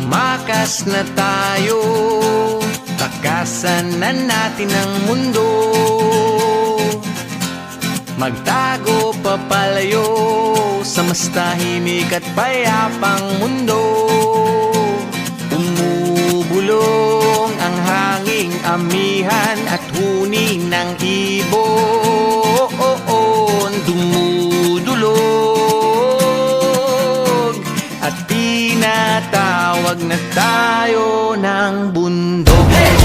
Tumakas na tayo, takasan na natin ang mundo. Magtago papalayo sa mas tahimik at payapang mundo. Umubulong ang hanging amihan at huni ng ibon. Dumudulog at tinatawag na tayo ng bundok.